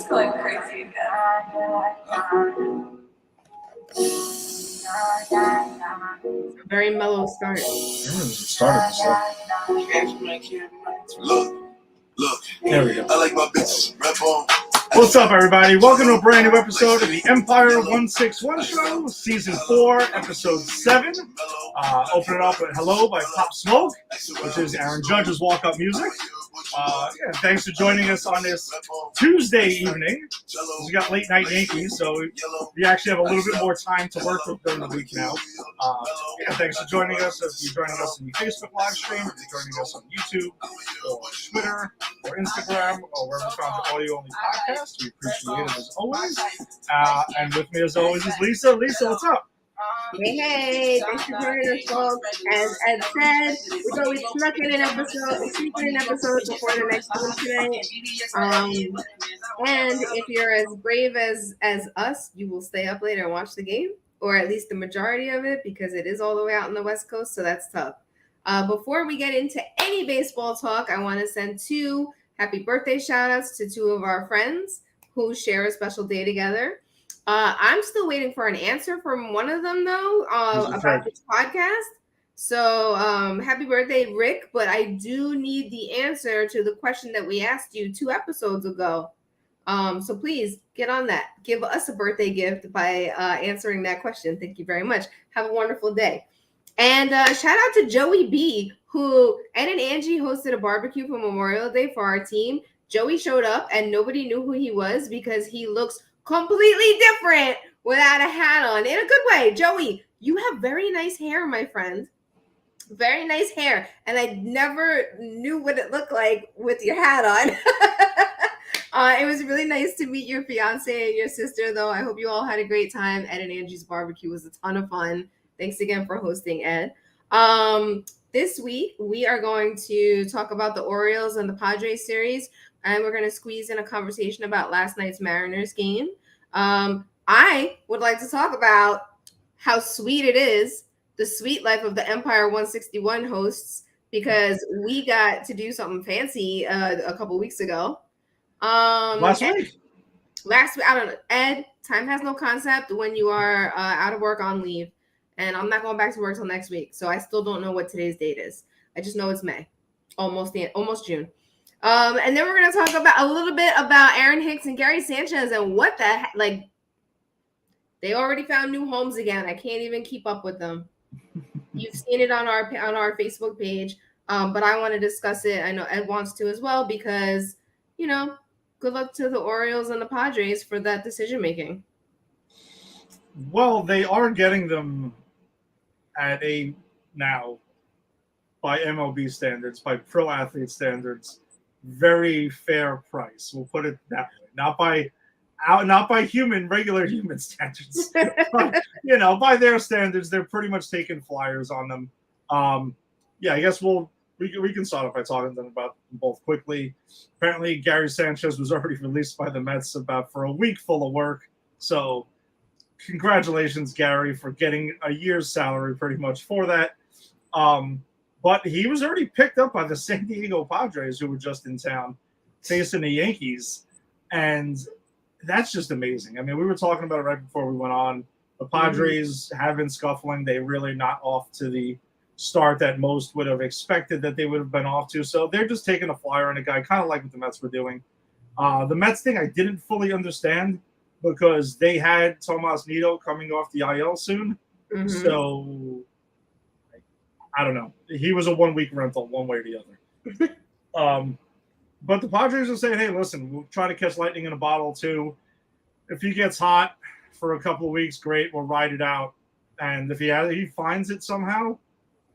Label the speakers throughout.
Speaker 1: It's going crazy again.
Speaker 2: A very mellow start.
Speaker 3: Look.
Speaker 4: There we go.
Speaker 3: I like my bitches. Rep on.
Speaker 4: What's up, everybody? Welcome to a brand new episode of the Empire 161 Show, Season 4, Episode 7. Open it up with Hello by Pop Smoke, which is Aaron Judge's walk-up music. Thanks for joining us on this Tuesday evening. We got late night Yankees, so we actually have a little bit more time to work with during the week now. Thanks for joining us. If you're joining us on the Facebook live stream, if you're joining us on YouTube, or Twitter, or Instagram, or wherever you found the audio-only podcast, we appreciate it as always. And with me as always is Lyssa. Lyssa, what's up?
Speaker 2: Hey, thanks for joining us, folks. As Ed said, we snuck in an episode before the next one today. And if you're as brave as us, you will stay up later and watch the game, or at least the majority of it, because it is all the way out on the West Coast, so that's tough. Before we get into any baseball talk, I want to send 2 happy birthday shout-outs to 2 of our friends who share a special day together. I'm still waiting for an answer from one of them, though, about this podcast. So happy birthday, Rick. But I do need the answer to the question that we asked you 2 episodes ago. So please get on that. Give us a birthday gift by answering that question. Thank you very much. Have a wonderful day. And shout out to Joey B, who Ed and Angie hosted a barbecue for Memorial Day for our team. Joey showed up and nobody knew who he was because he looks completely different without a hat on. In a good way. Joey, you have very nice hair, my friend. Very nice hair. And I never knew what it looked like with your hat on. It was really nice to meet your fiance and your sister, though. I hope you all had a great time. Ed and Angie's barbecue was a ton of fun. Thanks again for hosting, Ed. This week, we are going to talk about the Orioles and the Padres series, and we're going to squeeze in a conversation about last night's Mariners game. I would like to talk about how sweet it is, the sweet life of the Empire 161 hosts, because we got to do something fancy a couple weeks ago.
Speaker 4: Last week,
Speaker 2: I don't know. Ed, time has no concept when you are out of work on leave. And I'm not going back to work till next week. So I still don't know what today's date is. I just know it's May. Almost June. And then we're going to talk about a little bit about Aaron Hicks and Gary Sanchez and what they already found new homes again. I can't even keep up with them. You've seen it on our Facebook page. But I want to discuss it. I know Ed wants to as well because, good luck to the Orioles and the Padres for that decision making.
Speaker 4: Well, they are getting them at now, by MLB standards, by pro athlete standards, very fair price. We'll put it that way. Not by regular human standards. But, by their standards, they're pretty much taking flyers on them. I guess we can start off by talking to them about them both quickly. Apparently, Gary Sanchez was already released by the Mets for a week full of work. So, congratulations, Gary, for getting a year's salary pretty much for that. But he was already picked up by the San Diego Padres, who were just in town facing the Yankees. And that's just amazing. I mean, we were talking about it right before we went on. The Padres have been scuffling. They're really not off to the start that most would have expected that they would have been off to. So they're just taking a flyer on a guy, kind of like what the Mets were doing. The Mets thing I didn't fully understand, because they had Tomas Nido coming off the IL soon. Mm-hmm. So, I don't know. He was a 1-week rental, one way or the other. But the Padres are saying, hey, listen, we'll try to catch lightning in a bottle, too. If he gets hot for a couple of weeks, great, we'll ride it out. And if he finds it somehow,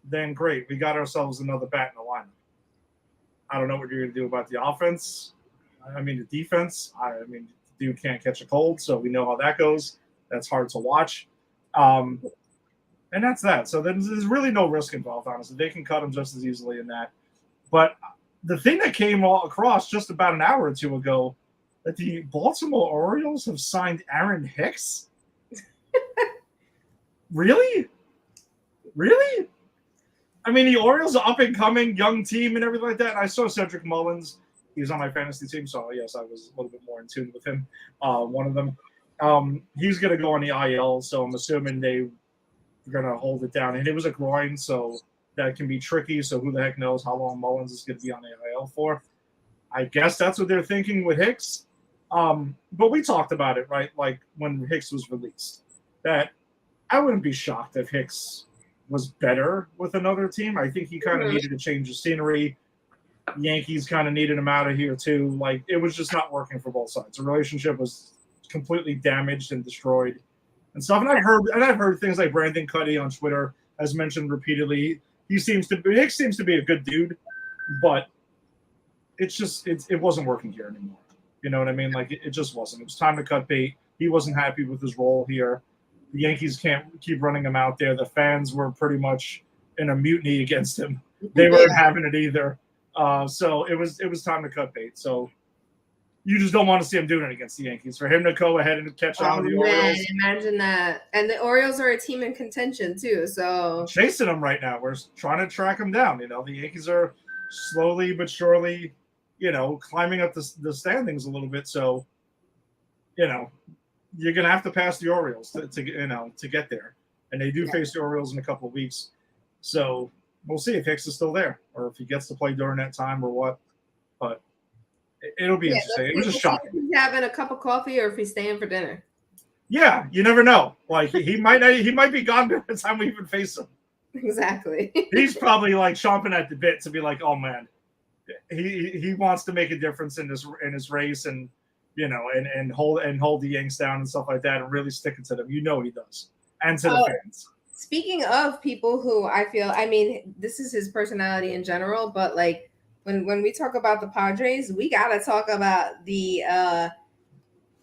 Speaker 4: then great. We got ourselves another bat in the lineup. I don't know what you're going to do about the offense. I mean, the defense. Dude can't catch a cold, so we know how that goes. That's hard to watch. And that's that. So there's really no risk involved, honestly. They can cut him just as easily in that. But the thing that came all across just about an hour or two ago, that the Baltimore Orioles have signed Aaron Hicks? Really? Really? I mean, the Orioles are up-and-coming, young team and everything like that. And I saw Cedric Mullins He's on my fantasy team, so yes, I was a little bit more in tune with him. One of them. He's going to go on the IL, so I'm assuming they're going to hold it down. And it was a groin, so that can be tricky. So who the heck knows how long Mullins is going to be on the IL for? I guess that's what they're thinking with Hicks. But we talked about it, right? Like when Hicks was released, that I wouldn't be shocked if Hicks was better with another team. I think he kind of needed to change the scenery. Yankees kind of needed him out of here too. Like it was just not working for both sides. The relationship was completely damaged and destroyed and stuff. And I've heard things like Brandon Cuddy on Twitter has mentioned repeatedly. Hicks seems to be a good dude, but it wasn't working here anymore. You know what I mean? Like it just wasn't. It was time to cut bait. He wasn't happy with his role here. The Yankees can't keep running him out there. The fans were pretty much in a mutiny against him. They weren't having it either. So it was time to cut bait. So you just don't want to see him doing it against the Yankees. For him to go ahead and catch on with the Orioles.
Speaker 2: Imagine that. And the Orioles are a team in contention too. So
Speaker 4: chasing them right now. We're trying to track them down. You know, the Yankees are slowly but surely, climbing up the standings a little bit. So, you're gonna have to pass the Orioles to get there. And they do face the Orioles in a couple of weeks. So we'll see if Hicks is still there or if he gets to play during that time or what. But it'll be interesting. It was just shocking.
Speaker 2: If he's having a cup of coffee or if he's staying for dinner.
Speaker 4: Yeah, you never know. Like he might be gone by the time we even face him.
Speaker 2: Exactly.
Speaker 4: He's probably like chomping at the bit to be like, oh man, he wants to make a difference in his race and and hold the Yanks down and stuff like that and really stick it to them. He does. And to the fans.
Speaker 2: Speaking of people who this is his personality in general, but like when we talk about the Padres, we gotta talk about the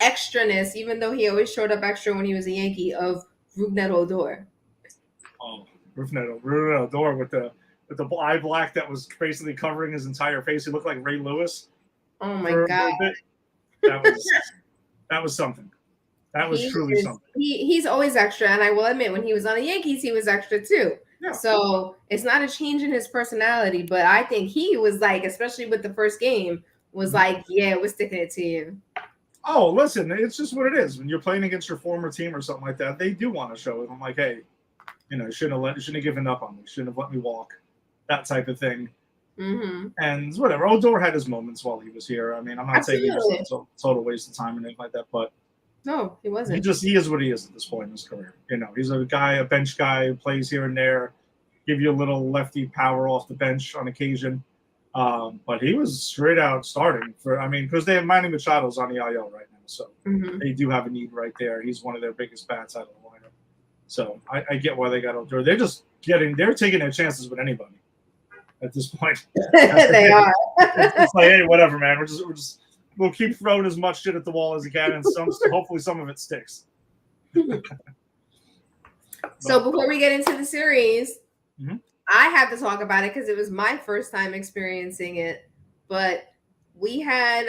Speaker 2: extraness, even though he always showed up extra when he was a Yankee, of Rougned Odor.
Speaker 4: Oh, Rougned Odor with the eye black that was basically covering his entire face. He looked like Ray Lewis.
Speaker 2: Oh my God.
Speaker 4: That was something. That was truly something.
Speaker 2: He's always extra, and I will admit, when he was on the Yankees, he was extra too. Yeah. So it's not a change in his personality, but I think he was like, especially with the first game, was like, yeah, we're sticking it to you.
Speaker 4: Oh, listen, it's just what it is. When you're playing against your former team or something like that, they do want to show it. I'm like, hey, shouldn't have given up on me. Shouldn't have let me walk. That type of thing.
Speaker 2: Mm-hmm.
Speaker 4: And whatever. Odor had his moments while he was here. I mean, I'm not saying he was a total waste of time or anything like that, but
Speaker 2: no, he wasn't.
Speaker 4: He is what he is at this point in his career. He's a bench guy who plays here and there, give you a little lefty power off the bench on occasion. But he was straight out starting because they have Manny Machado's on the IL right now, so they do have a need right there. He's one of their biggest bats out of the lineup. So I get why they got Odor. They're taking their chances with anybody at this point.
Speaker 2: They are.
Speaker 4: It's like, hey, whatever, man. We'll keep throwing as much shit at the wall as we can, and hopefully some of it sticks.
Speaker 2: So before we get into the series, I have to talk about it because it was my first time experiencing it. But we had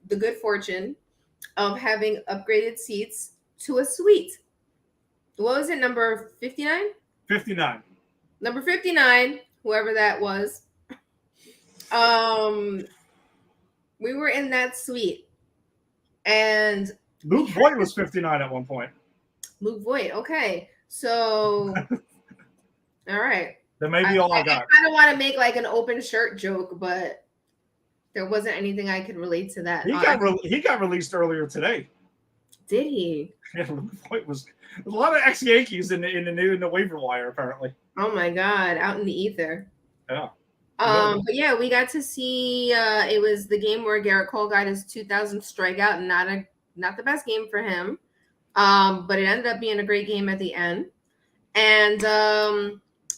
Speaker 2: the good fortune of having upgraded seats to a suite. What was it, number 59?
Speaker 4: 59.
Speaker 2: Number 59, whoever that was. We were in that suite, and
Speaker 4: Luke Voigt was 59 at one point.
Speaker 2: Luke Voigt, okay. So, all right.
Speaker 4: That may be all I got.
Speaker 2: I kind of want to make like an open shirt joke, but there wasn't anything I could relate to that.
Speaker 4: He got released earlier today.
Speaker 2: Did he?
Speaker 4: Yeah, Luke Voigt was a lot of ex-Yankees in the waiver wire apparently.
Speaker 2: Oh my God, out in the ether.
Speaker 4: Yeah.
Speaker 2: But yeah, we got to see. It was the game where Garrett Cole got his 2000th strikeout, and not the best game for him. But it ended up being a great game at the end, and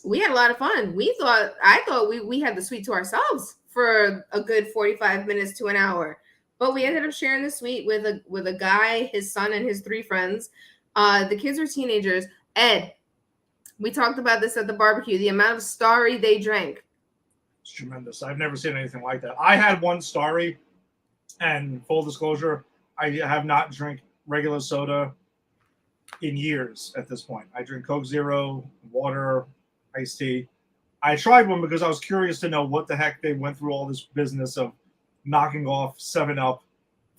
Speaker 2: we had a lot of fun. I thought we had the suite to ourselves for a good 45 minutes to an hour, but we ended up sharing the suite with a guy, his son, and his 3 friends. The kids were teenagers. Ed, we talked about this at the barbecue. The amount of Starry they drank.
Speaker 4: It's tremendous. I've never seen anything like that. I had one Starry, and full disclosure, I have not drank regular soda in years at this point. I drink Coke Zero, water, iced tea. I tried one because I was curious to know what the heck they went through all this business of knocking off 7-Up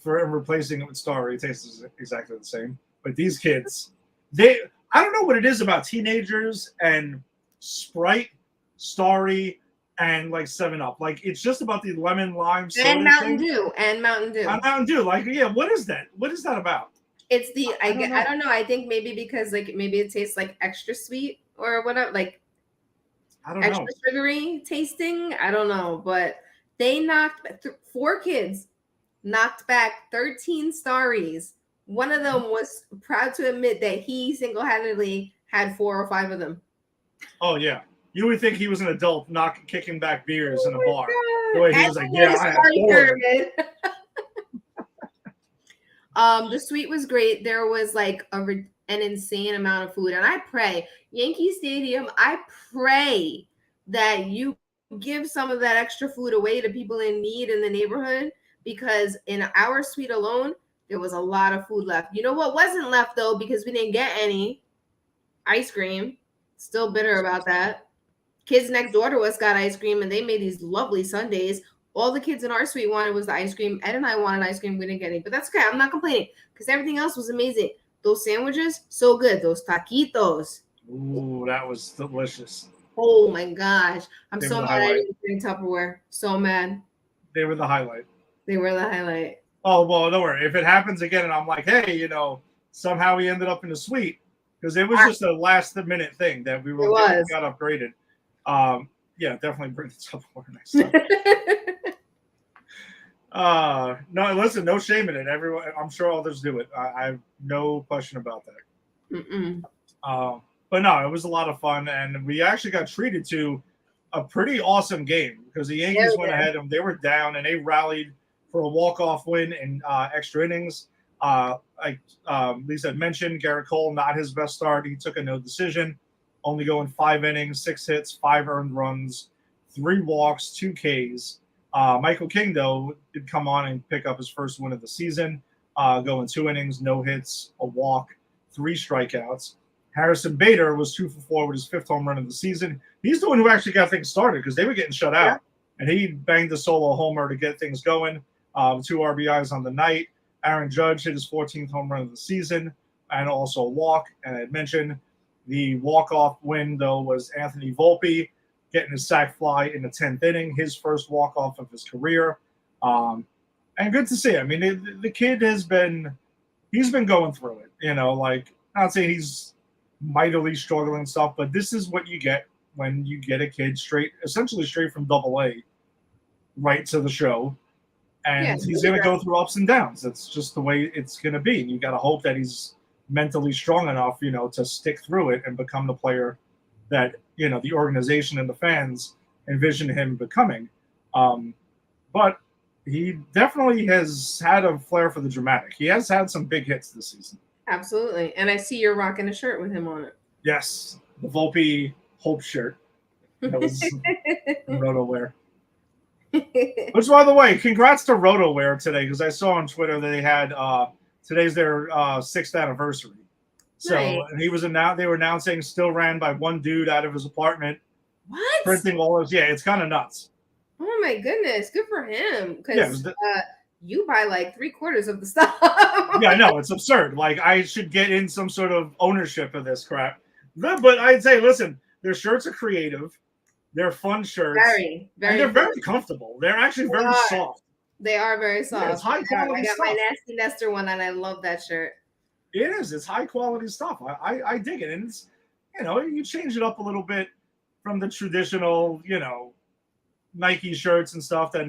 Speaker 4: and replacing it with Starry. It tastes exactly the same. But these kids, I don't know what it is about teenagers and Sprite, Starry, and like 7-Up. Like it's just about the lemon lime soda
Speaker 2: and Mountain
Speaker 4: thing.
Speaker 2: Dew and Mountain Dew.
Speaker 4: Mountain Dew. Like, yeah, what is that? What is that about?
Speaker 2: It's the I don't know.
Speaker 4: know.
Speaker 2: I think maybe because like maybe it tastes like extra sweet or whatever, like
Speaker 4: I don't
Speaker 2: extra
Speaker 4: know.
Speaker 2: sugary tasting. I don't know, but they knocked 4 kids knocked back 13 Starries. One of them was proud to admit that he single-handedly had 4 or 5 of them.
Speaker 4: Oh yeah, you would think he was an adult, kicking back beers in a bar. The
Speaker 2: God.
Speaker 4: way he was like, "Yeah, I had 4."
Speaker 2: The suite was great. There was like an insane amount of food, and I pray Yankee Stadium. I pray that you give some of that extra food away to people in need in the neighborhood, because in our suite alone, there was a lot of food left. You know what wasn't left though, because we didn't get any ice cream. Still bitter about that. Kids next door to us got ice cream, and they made these lovely sundaes. All the kids in our suite wanted was the ice cream. Ed and I wanted ice cream. We didn't get any, but that's okay. I'm not complaining because everything else was amazing. Those sandwiches, so good. Those taquitos.
Speaker 4: Ooh, that was delicious.
Speaker 2: Oh my gosh. I'm
Speaker 4: They
Speaker 2: so
Speaker 4: were the
Speaker 2: mad I
Speaker 4: highlight.
Speaker 2: didn't bring Tupperware. So mad.
Speaker 4: They were the highlight.
Speaker 2: They were the highlight.
Speaker 4: Oh, well, don't worry. If it happens again and I'm like, hey, somehow we ended up in the suite, because it was just a last-minute thing that we got upgraded. Yeah, definitely bring the Tupperware next time. No, listen, no shame in it. Everyone, I'm sure others do it. I have no question about that. But no, it was a lot of fun, and we actually got treated to a pretty awesome game because the Yankees went ahead and they were down and they rallied for a walk-off win in extra innings. Like Lyssa had mentioned, Garrett Cole, not his best start. He took a no decision, only going 5 innings, 6 hits, 5 earned runs, 3 walks, 2 Ks. Michael King, though, did come on and pick up his first win of the season, going 2 innings, no hits, a walk, 3 strikeouts. Harrison Bader was 2 for 4 with his 5th home run of the season. He's the one who actually got things started because they were getting shut out. And he banged a solo homer to get things going. 2 RBIs on the night. Aaron Judge hit his 14th home run of the season and also a walk. And I mentioned the walk-off win, though, was Anthony Volpe getting his sac fly in the 10th inning, his first walk-off of his career. And good to see. I mean, the kid he's been going through it. Like, not saying he's mightily struggling and stuff, but this is what you get when you get a kid essentially straight from AA right to the show. And he's going to go through ups and downs. That's just the way it's going to be. And you got to hope that he's mentally strong enough, to stick through it and become the player that, the organization and the fans envision him becoming. But he definitely has had a flair for the dramatic. He has had some big hits this season.
Speaker 2: Absolutely. And I see you're rocking a shirt with him on it.
Speaker 4: Yes. The Volpe Hope shirt. That was RotoWare. Which, by the way, congrats to RotoWare today, because I saw on Twitter that they had today's their 6th anniversary. So and they were announcing still ran by one dude out of his apartment.
Speaker 2: What?
Speaker 4: Printing all those. Yeah, it's kind of nuts.
Speaker 2: Oh my goodness. Good for him. Because you buy like 3/4 of the stuff.
Speaker 4: Yeah, I know. It's absurd. Like, I should get in some sort of ownership of this crap. But I'd say, listen, their shirts are creative. They're fun shirts.
Speaker 2: Very, very.
Speaker 4: And they're very comfortable. They're actually very soft.
Speaker 2: They are very soft.
Speaker 4: Yeah, it's high quality
Speaker 2: I got
Speaker 4: stuff.
Speaker 2: my Nasty Nester one, and I love that shirt.
Speaker 4: It is. It's high quality stuff. I dig it. And it's, you change it up a little bit from the traditional, Nike shirts and stuff that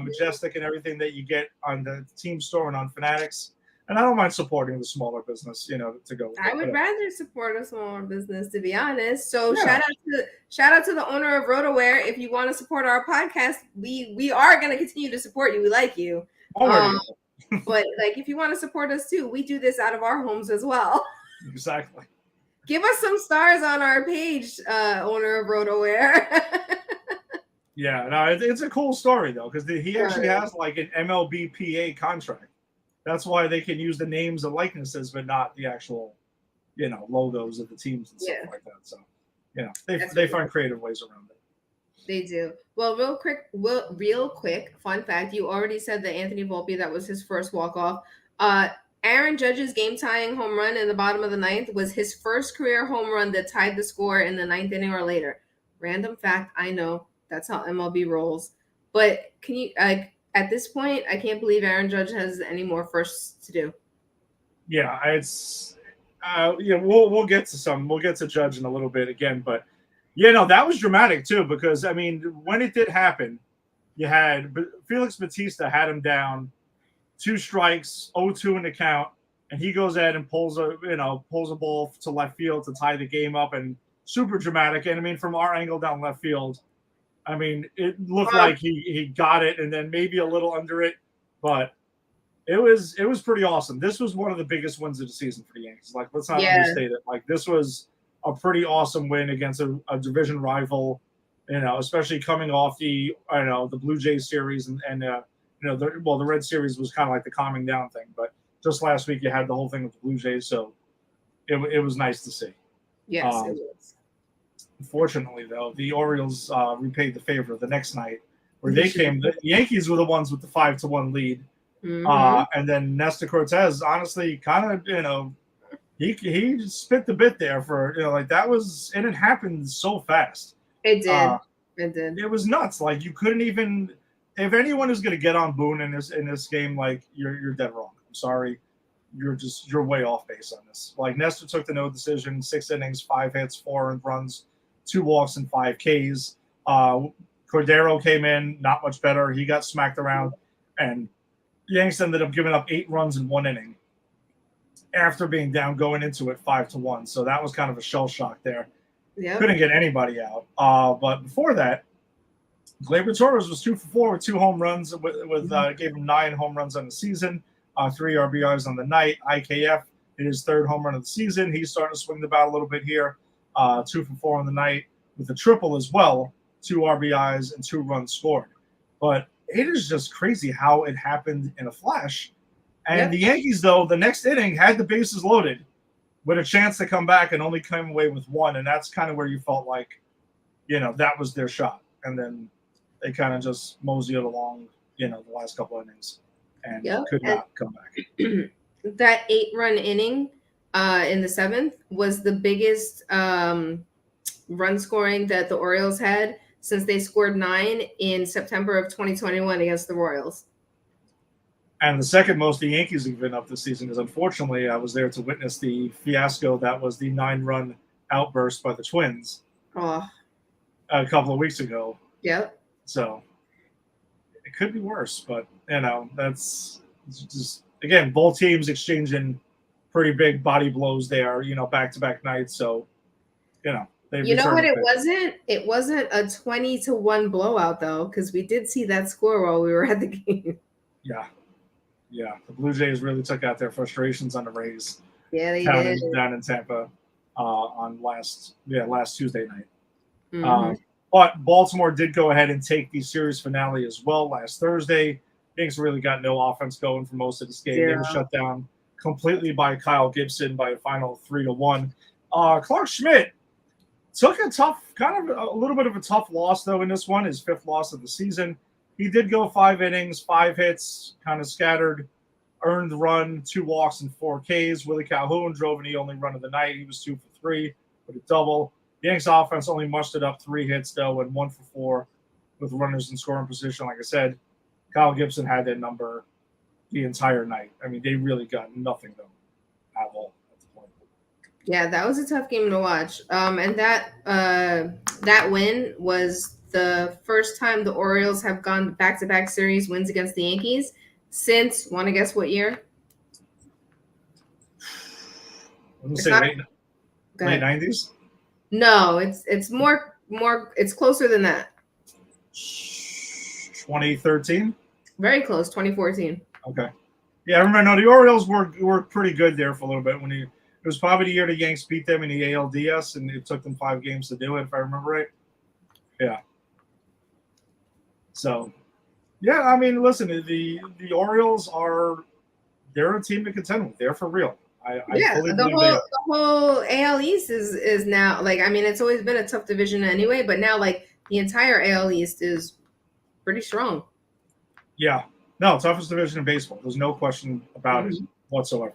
Speaker 4: Majestic and everything that you get on the team store and on Fanatics. And I don't mind supporting the smaller business, to go with
Speaker 2: I would rather support a smaller business, to be honest. So shout out to the owner of RotoWare. If you want to support our podcast, we are going to continue to support you. We like you. But like, if you want to support us too, we do this out of our homes as well.
Speaker 4: Exactly.
Speaker 2: Give us some stars on our page, owner of RotoWare.
Speaker 4: Yeah, no, it's a cool story though, because he actually has like an MLBPA contract. That's why they can use the names and likenesses, but not the actual, logos of the teams and stuff like that. So, they find creative ways around it.
Speaker 2: They do. Well, real quick, fun fact. You already said that Anthony Volpe, that was his first walk-off. Uh, Aaron Judge's game-tying home run in the bottom of the ninth was his first career home run that tied the score in the ninth inning or later. Random fact, I know. That's how MLB rolls. But can you, at this point, I can't believe Aaron Judge has any more firsts to do.
Speaker 4: Yeah, it's we'll get to some. We'll get to Judge in a little bit again, but that was dramatic too because I mean, when it did happen, you had Felix Bautista had him down, 2 strikes, 0-2 in the count, and he goes ahead and pulls a ball to left field to tie the game up, and super dramatic. And I mean, from our angle down left field, I mean, it looked like he got it, and then maybe a little under it, but it was pretty awesome. This was one of the biggest wins of the season for the Yankees. Like, let's not understate it. Like, this was a pretty awesome win against a division rival. Especially coming off the Blue Jays series and the Red series was kind of like the calming down thing. But just last week you had the whole thing with the Blue Jays, so it was nice to see.
Speaker 2: Yes, it was.
Speaker 4: Unfortunately, though, the Orioles repaid the favor the next night, where they came. The Yankees were the ones with the 5-1 lead.
Speaker 2: Mm-hmm.
Speaker 4: And then Nestor Cortez, honestly, kind of, he spit the bit there for, that was, and it happened so fast.
Speaker 2: It did. It did.
Speaker 4: It was nuts. Like, you couldn't even, if anyone is going to get on Boone in this game, like, you're dead wrong. I'm sorry. You're way off base on this. Like, Nestor took the no decision, 6 innings, 5 hits, 4 earned runs, 2 walks, and 5 Ks. Cordero came in, not much better. He got smacked around, and Yanks ended up giving up 8 runs in 1 inning after being down going into it 5-1. So that was kind of a shell shock there.
Speaker 2: Yep.
Speaker 4: Couldn't get anybody out. But before that, Gleyber Torres was 2 for 4 with 2 home runs. Gave him 9 home runs on the season, 3 RBIs on the night. IKF hit his 3rd home run of the season. He's starting to swing the bat a little bit here. 2 for 4 on the night with a triple as well. 2 RBIs and 2 runs scored. But it is just crazy how it happened in a flash. And the Yankees, though, the next inning had the bases loaded with a chance to come back and only came away with 1. And that's kind of where you felt like, that was their shot. And then they kind of just moseyed along, the last couple of innings and could not come back.
Speaker 2: That 8-run inning in the 7th was the biggest run scoring that the Orioles had since they scored 9 in September of 2021 against the Royals.
Speaker 4: And the second most the Yankees have been up this season is, unfortunately, I was there to witness the fiasco that was the 9-run outburst by the Twins a couple of weeks ago.
Speaker 2: Yep.
Speaker 4: So it could be worse, but, that's just, again, both teams exchanging pretty big body blows there, back-to-back nights. So, you know what
Speaker 2: it wasn't? It wasn't a 20-1 blowout, though, because we did see that score while we were at the game.
Speaker 4: Yeah, the Blue Jays really took out their frustrations on the Rays.
Speaker 2: Yeah, they did.
Speaker 4: Down in Tampa on last Tuesday night.
Speaker 2: Mm-hmm.
Speaker 4: But Baltimore did go ahead and take the series finale as well last Thursday. Yankees really got no offense going for most of this game. They were shut down completely by Kyle Gibson by a final 3-1. Clark Schmidt took a little bit of a tough loss, though, in this one, his 5th loss of the season. He did go 5 innings, 5 hits, kind of scattered, earned run, 2 walks, and 4 Ks. Willie Calhoun drove in the only run of the night. He was 2 for 3 with a double. The Yankees offense only mustered up 3 hits, though, and 1 for 4 with runners in scoring position. Like I said, Kyle Gibson had that number the entire night. I mean, they really got nothing, though, at all at the point.
Speaker 2: Yeah, that was a tough game to watch. And that win was the first time the Orioles have gone back-to-back series wins against the Yankees since, want to guess what year?
Speaker 4: I'm going to say late 90s?
Speaker 2: No, it's more, it's closer than that.
Speaker 4: 2013?
Speaker 2: Very close, 2014.
Speaker 4: Okay. Yeah, I remember. No, the Orioles were pretty good there for a little bit. It was probably the year the Yanks beat them in the ALDS, and it took them 5 games to do it, if I remember right. Yeah. So, yeah, I mean, listen, the Orioles they're a team to contend with. They're for real. I fully believe the whole
Speaker 2: AL East is now, like, I mean, it's always been a tough division anyway, but now, like, the entire AL East is pretty strong.
Speaker 4: Yeah. No, toughest division in baseball. There's no question about it whatsoever.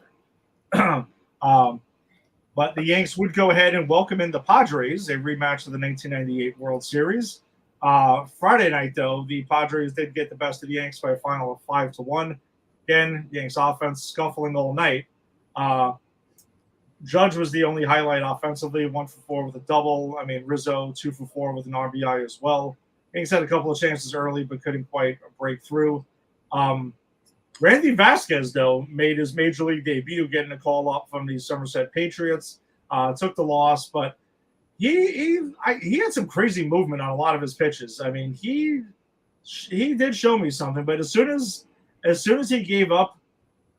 Speaker 4: But the Yanks would go ahead and welcome in the Padres, a rematch of the 1998 World Series. Friday night, though, the Padres did get the best of the Yanks by a final of 5-1. Again, Yanks offense scuffling all night. Judge was the only highlight offensively, 1 for 4 with a double. I mean, Rizzo, 2 for 4 with an RBI as well. Yanks had a couple of chances early, but couldn't quite break through. Randy Vasquez, though, made his major league debut, getting a call up from the Somerset Patriots. Took the loss, but he had some crazy movement on a lot of his pitches. I mean, he did show me something, but as soon as he gave up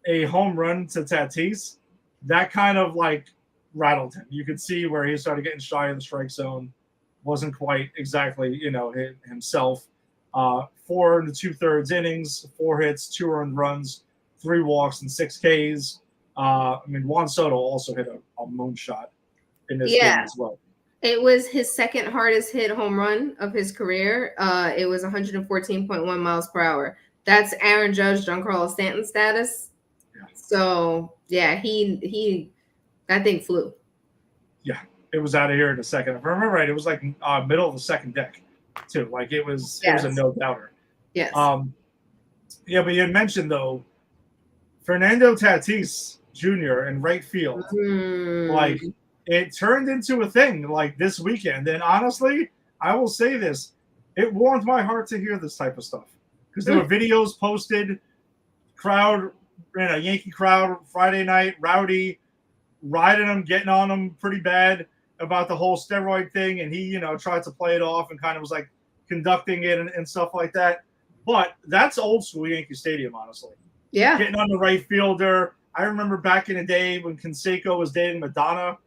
Speaker 4: a home run to Tatis, that kind of like rattled him. You could see where he started getting shy of the strike zone. Wasn't quite exactly, himself. 4 2/3 innings, 4 hits, 2 earned runs, 3 walks, and 6 Ks. Juan Soto also hit a moonshot in this game as well.
Speaker 2: It was his second hardest hit home run of his career. It was 114.1 miles per hour. That's Aaron Judge, Giancarlo Stanton status.
Speaker 4: Yeah.
Speaker 2: So, yeah, he that thing flew.
Speaker 4: Yeah, it was out of here in a second. If I remember right, it was like middle of the second deck, too. Like it was a no-doubter.
Speaker 2: Yes.
Speaker 4: Yeah, but you had mentioned, though, Fernando Tatis Jr. in right field. Like, it turned into a thing, like, this weekend. And honestly, I will say this. It warmed my heart to hear this type of stuff. Because there were videos posted, Yankee crowd, Friday night, rowdy, riding him, getting on him pretty bad about the whole steroid thing. And he, tried to play it off and kind of was, like, conducting it and stuff like that. But that's old school Yankee Stadium, honestly.
Speaker 2: Yeah.
Speaker 4: Getting on the right fielder. I remember back in the day when Canseco was dating Madonna.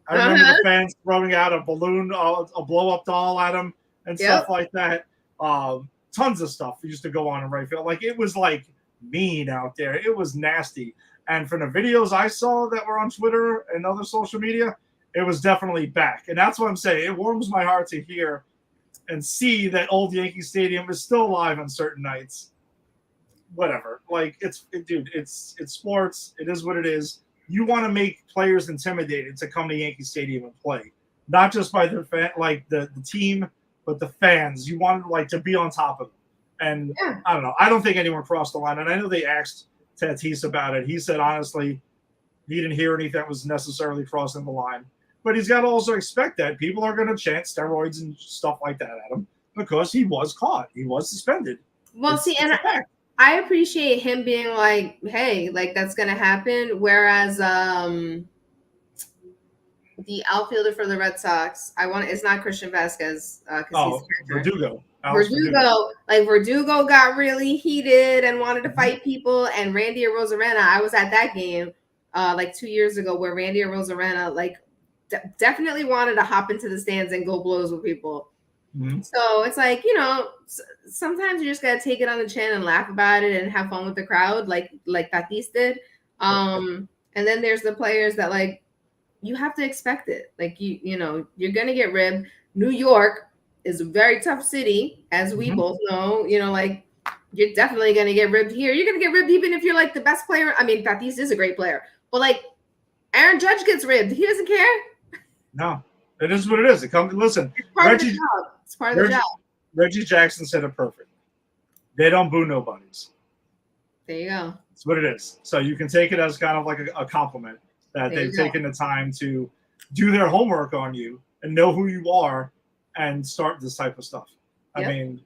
Speaker 4: I remember the fans throwing out a balloon, a blow-up doll at him and stuff like that. Tons of stuff used to go on in right field. Like, it was, like, mean out there. It was nasty. And from the videos I saw that were on Twitter and other social media, it was definitely back. And that's what I'm saying. It warms my heart to hear and see that old Yankee Stadium is still alive on certain nights. Whatever. Like, it's sports. It is what it is. You want to make players intimidated to come to Yankee Stadium and play. Not just by the team, but the fans. You want to be on top of them. And I don't know. I don't think anyone crossed the line. And I know they asked Tatis about it. He said, honestly, he didn't hear anything that was necessarily crossing the line. But he's got to also expect that people are going to chant steroids and stuff like that at him because he was caught. He was suspended.
Speaker 2: Well, I appreciate him being like, hey, like that's going to happen. Whereas the outfielder for the Red Sox, it's not Christian Vasquez.
Speaker 4: Verdugo.
Speaker 2: Verdugo got really heated and wanted to fight people. And Randy Arozarena, I was at that game 2 years ago where Randy Arozarena definitely wanted to hop into the stands and go blows with people. Mm-hmm. So it's like, sometimes you just got to take it on the chin and laugh about it and have fun with the crowd like Tatis did. And then there's the players that you have to expect it. Like, you're going to get ribbed. New York is a very tough city, as we both know, you're definitely going to get ribbed here. You're going to get ribbed even if you're the best player. I mean, Tatis is a great player, but Aaron Judge gets ribbed. He doesn't care.
Speaker 4: No, it is what it is. Listen,
Speaker 2: it's part of the job. It's part of the job.
Speaker 4: Reggie Jackson said it perfect. They don't boo nobodies.
Speaker 2: There you go.
Speaker 4: That's what it is. So you can take it as kind of like a compliment that they've taken the time to do their homework on you and know who you are and start this type of stuff. Yep. I mean,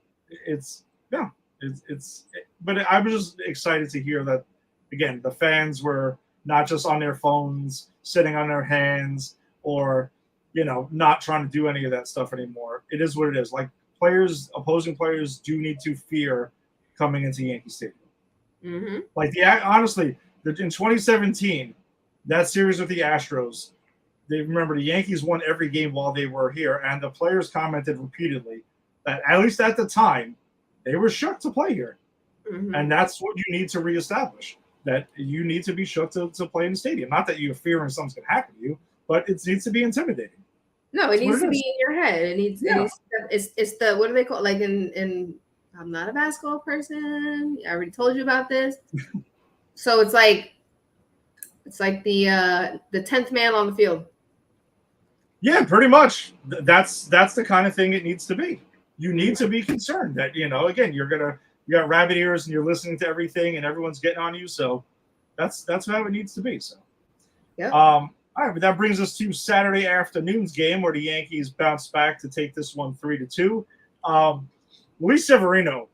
Speaker 4: but I was just excited to hear that, again, the fans were not just on their phones, sitting on their hands, or, not trying to do any of that stuff anymore. It is what it is. Opposing players do need to fear coming into Yankee Stadium. Mm-hmm. Honestly, in 2017, that series with the Astros, remember the Yankees won every game while they were here, and the players commented repeatedly that, at least at the time, they were shook to play here. Mm-hmm. And that's what you need to reestablish, that you need to be shook to play in the stadium. Not that you're fearing something's going to happen to you, but it needs to be intimidating.
Speaker 2: No, it
Speaker 4: That's
Speaker 2: needs
Speaker 4: what
Speaker 2: to
Speaker 4: it
Speaker 2: be
Speaker 4: is.
Speaker 2: in your head. It needs.
Speaker 4: Yeah.
Speaker 2: It's the what do they call, like in I'm not a basketball person. I already told you about this. So it's like the 10th man on the field.
Speaker 4: Yeah, pretty much. That's the kind of thing it needs to be. You need to be concerned that, again, you got rabbit ears and you're listening to everything and everyone's getting on you. So that's how it needs to be. So,
Speaker 2: Yep.
Speaker 4: all right, but that brings us to Saturday afternoon's game where the Yankees bounced back to take this one 3-2. Luis Severino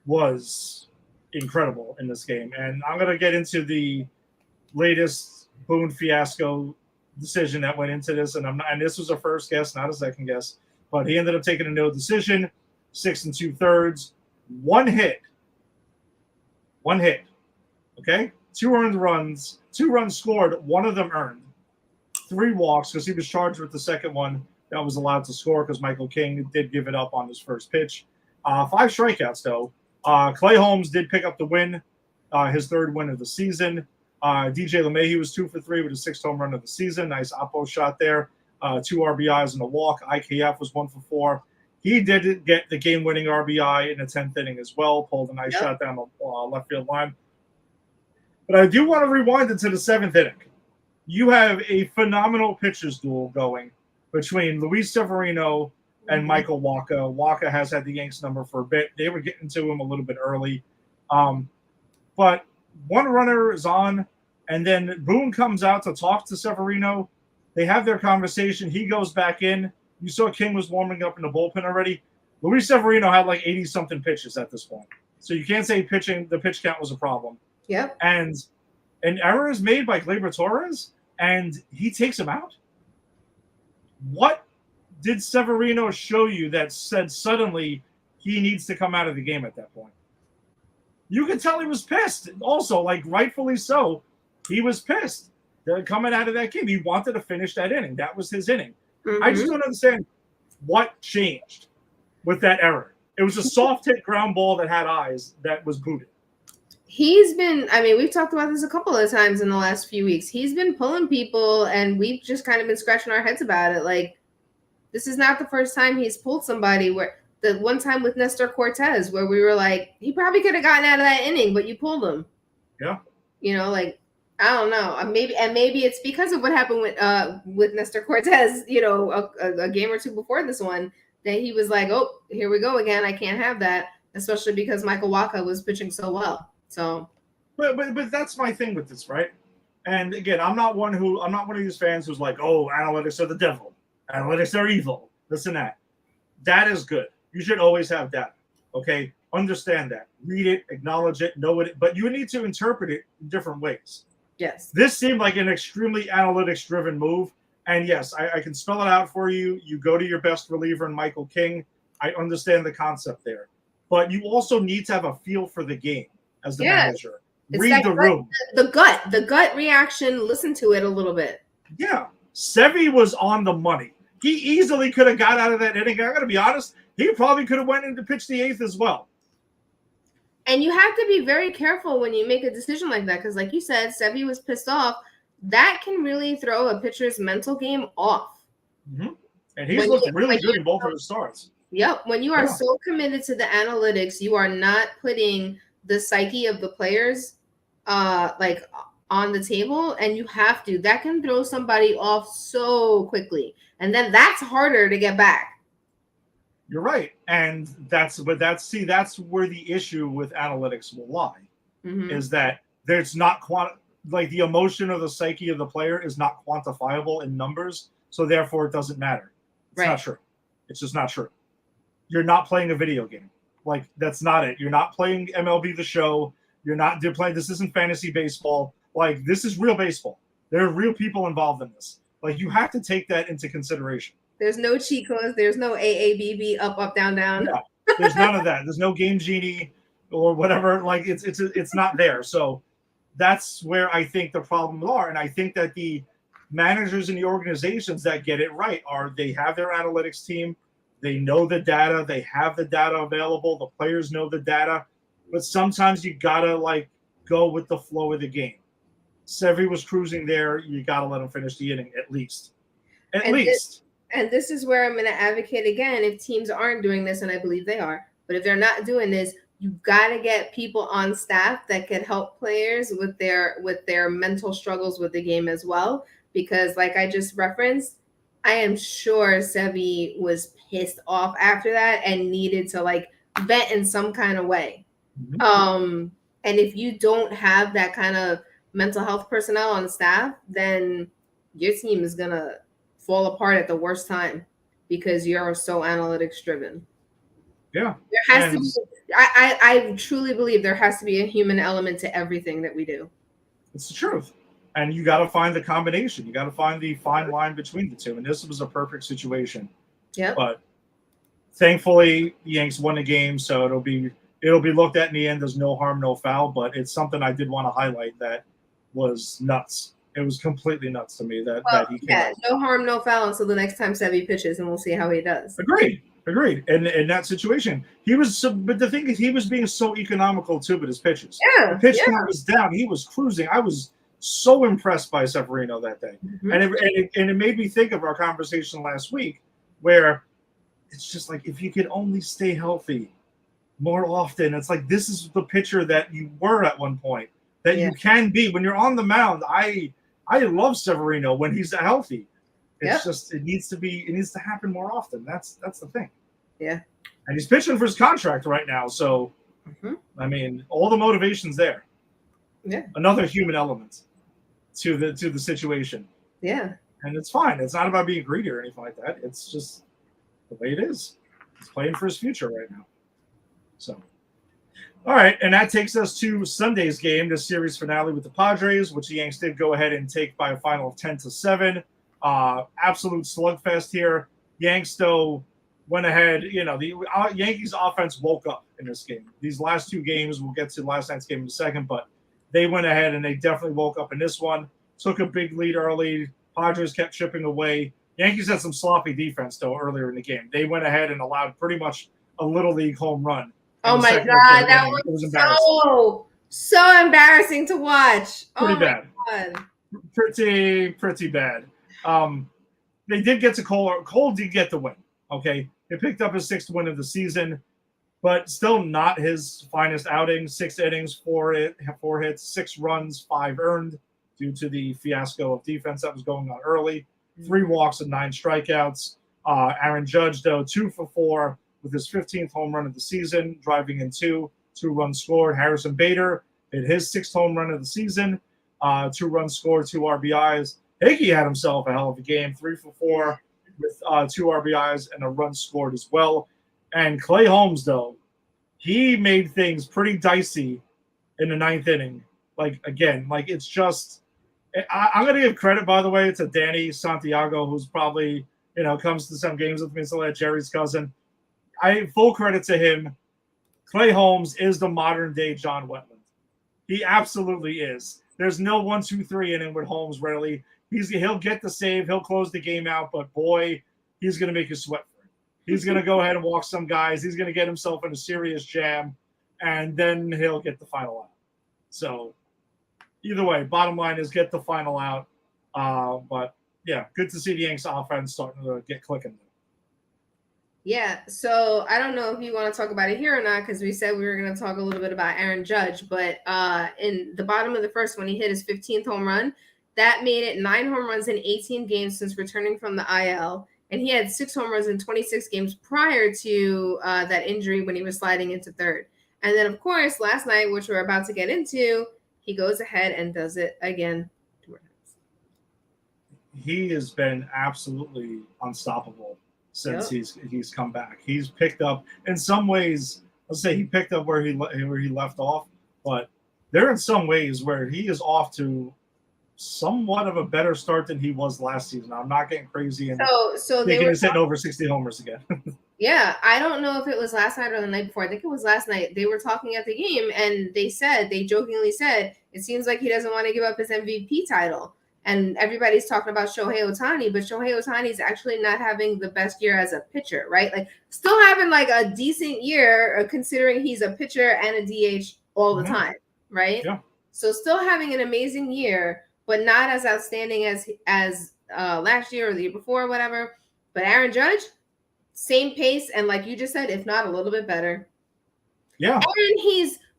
Speaker 4: was incredible in this game, and I'm going to get into the latest Boone fiasco decision that went into this, and this was a first guess, not a second guess, but he ended up taking a no decision, 6 2/3, one hit, okay, 2 earned runs, 2 runs scored, one of them earned, 3 walks because he was charged with the second one that was allowed to score because Michael King did give it up on his first pitch. 5 strikeouts though. Clay Holmes did pick up the win, his 3rd win of the season. DJ LeMahieu was 2 for 3 with a 6th home run of the season. Nice oppo shot there. 2 RBIs and a walk. IKF was 1 for 4. He did get the game-winning RBI in the 10th inning as well. Pulled a nice shot down the left field line. But I do want to rewind it to the 7th inning. You have a phenomenal pitchers duel going between Luis Severino and Michael Wacha. Wacha has had the Yanks number for a bit. They were getting to him a little bit early. But one runner is on, and then Boone comes out to talk to Severino. They have their conversation. He goes back in. You saw King was warming up in the bullpen already. Luis Severino had like 80-something pitches at this point. So you can't say the pitch count was a problem.
Speaker 2: Yep.
Speaker 4: And an error is made by Gleyber Torres, and he takes him out. What did Severino show you that said suddenly he needs to come out of the game at that point? You could tell he was pissed. Also, like rightfully so, he was pissed coming out of that game. He wanted to finish that inning. That was his inning. I just don't understand what changed with that error. It was a soft hit ground ball that had eyes that was booted.
Speaker 2: He's been, I mean, we've talked about this a couple of times in the last few weeks. He's been pulling people, and we've just kind of been scratching our heads about it. Like, this is not the first time he's pulled somebody. Where the one time with Nestor Cortez, where we were like, he probably could have gotten out of that inning, but you pulled him.
Speaker 4: Yeah.
Speaker 2: Like, I don't know. Maybe it's because of what happened with Nestor Cortez, a game or two before this one, that he was like, oh, here we go again. I can't have that, especially because Michael Wacha was pitching so well. So,
Speaker 4: but that's my thing with this, right? And again, I'm not one of these fans who's like, oh, analytics are the devil, analytics are evil, this and that. That is good. You should always have data. Okay, understand that, read it, acknowledge it, know it, but you need to interpret it in different ways.
Speaker 2: yes,
Speaker 4: This seemed like an extremely analytics-driven move, and yes, I can spell it out for you. You go to your best reliever in Michael King. I understand the concept there, but you also need to have a feel for the game as the manager. Read the room.
Speaker 2: The gut reaction. Listen to it a little bit.
Speaker 4: Yeah, Sevy was on the money. He easily could have got out of that inning. I got to be honest. He probably could have went in to pitch the 8th as well.
Speaker 2: And you have to be very careful when you make a decision like that, because like you said, Sevy was pissed off. That can really throw a pitcher's mental game off.
Speaker 4: Mm-hmm. And he's looked really good in both of his starts.
Speaker 2: Yep. When you are so committed to the analytics, you are not putting the psyche of the players like on the table, and you have to. That can throw somebody off so quickly. And then that's harder to get back.
Speaker 4: You're right. And that's where the issue with analytics will lie, is that there's not like the emotion or the psyche of the player is not quantifiable in numbers. So therefore it doesn't matter. It's not true. It's just not true. You're not playing a video game. Like, that's not it. You're not playing MLB The Show. You're playing, this isn't fantasy baseball. Like, this is real baseball. There are real people involved in this. Like, you have to take that into consideration.
Speaker 2: There's no cheat codes. There's no AABB, up, down, down.
Speaker 4: Yeah, there's none of that. There's no Game Genie or whatever. Like, it's not there. So that's where I think the problems are. And I think that the managers in the organizations that get it right they have their analytics team. They know the data. They have the data available. The players know the data. But sometimes you got to, go with the flow of the game. Sevy was cruising there. You got to let him finish the inning at least. At least.
Speaker 2: And this is where I'm going to advocate again. If teams aren't doing this, and I believe they are, but if they're not doing this, you've got to get people on staff that can help players with their mental struggles with the game as well. Because, like I just referenced, I am sure Sebi was pissed off after that and needed to like vent in some kind of way.
Speaker 4: Mhm.
Speaker 2: And if you don't have that kind of mental health personnel on staff, then your team is gonna fall apart at the worst time because you're so analytics driven.
Speaker 4: Yeah.
Speaker 2: There has to
Speaker 4: And
Speaker 2: be. I truly believe there has to be a human element to everything that we do.
Speaker 4: it's the truth. And you got to find the combination. You got to find the fine line between the two. And this was a perfect situation.
Speaker 2: Yep.
Speaker 4: But thankfully, the Yanks won the game, so it'll be looked at in the end as no harm, no foul. But it's something I did want to highlight that was nuts. It was completely nuts to me that he came out.
Speaker 2: No harm, no foul until the next time Sebi pitches, and we'll see how he does.
Speaker 4: Agreed. And in that situation, he was. But the thing is, he was being so economical too with his pitches.
Speaker 2: Yeah.
Speaker 4: The pitch count was down. He was cruising. I was so impressed by Severino that day, and it made me think of our conversation last week, where it's just like if you could only stay healthy more often. It's like this is the pitcher that you were at one point, that you can be when you're on the mound. I love Severino when he's healthy. It's just it needs to happen more often. That's the thing.
Speaker 2: Yeah.
Speaker 4: And he's pitching for his contract right now, so I mean, all the motivation's there.
Speaker 2: Yeah.
Speaker 4: Another human element to the situation.
Speaker 2: Yeah.
Speaker 4: And it's fine. It's not about being greedy or anything like that. It's just the way it is. He's playing for his future right now. So, all right, and that takes us to Sunday's game, the series finale with the Padres, which the Yanks did go ahead and take by a final of 10-7. Absolute slugfest here. Yanks though went ahead. You know, the Yankees offense woke up in this game. These last two games, we'll get to last night's game in a second, but they went ahead and they definitely woke up in this one. Took a big lead early. Padres kept chipping away. Yankees had some sloppy defense though earlier in the game. They went ahead and allowed pretty much a little league home run.
Speaker 2: Oh my God, that was embarrassing. So embarrassing to watch.
Speaker 4: Pretty bad.
Speaker 2: God.
Speaker 4: Pretty bad. They did get to Cole. Cole did get the win. Okay, he picked up his 6th win of the season, but still not his finest outing. 6 innings, 4 hits, 6 runs, 5 earned due to the fiasco of defense that was going on early. 3 walks and 9 strikeouts. Aaron Judge, though, 2 for 4 with his 15th home run of the season, driving in 2 runs scored. Harrison Bader hit his 6th home run of the season, 2 runs scored, 2 RBIs. Hickey had himself a hell of a game, 3 for 4 with 2 RBIs and a run scored as well. And Clay Holmes, though, he made things pretty dicey in the 9th inning. Like, again, like it's just – I'm going to give credit, by the way, to Danny Santiago, who's probably, comes to some games with me, so like Jerry's cousin. Full credit to him. Clay Holmes is the modern-day John Wetland. He absolutely is. There's no 1, 2, 3 inning with Holmes rarely. He'll get the save. He'll close the game out. But, boy, he's going to make you sweat for it. He's going to go ahead and walk some guys. He's going to get himself in a serious jam, and then he'll get the final out. So, either way, bottom line is get the final out. But, yeah, good to see the Yanks offense starting to get clicking.
Speaker 2: Yeah, so I don't know if you want to talk about it here or not, because we said we were going to talk a little bit about Aaron Judge, but in the bottom of the first, when he hit his 15th home run, that made it 9 home runs in 18 games since returning from the IL, and he had 6 home runs in 26 games prior to that injury when he was sliding into third. And then, of course, last night, which we're about to get into, he goes ahead and does it again.
Speaker 4: He has been absolutely unstoppable since he's come back. He's picked up in some ways. Let's say he picked up where he left off, but there are some ways where he is off to somewhat of a better start than he was last season. I'm not getting crazy and thinking he's hitting over 60 homers again.
Speaker 2: Yeah, I don't know if it was last night or the night before. I think it was last night. They were talking at the game, and they jokingly said, it seems like he doesn't want to give up his MVP title. And everybody's talking about Shohei Ohtani, but Shohei Ohtani is actually not having the best year as a pitcher, right? Like still having like a decent year considering he's a pitcher and a DH all the time, right?
Speaker 4: Yeah.
Speaker 2: So still having an amazing year, but not as outstanding as last year or the year before or whatever. But Aaron Judge, same pace, and like you just said, if not a little bit better.
Speaker 4: Yeah.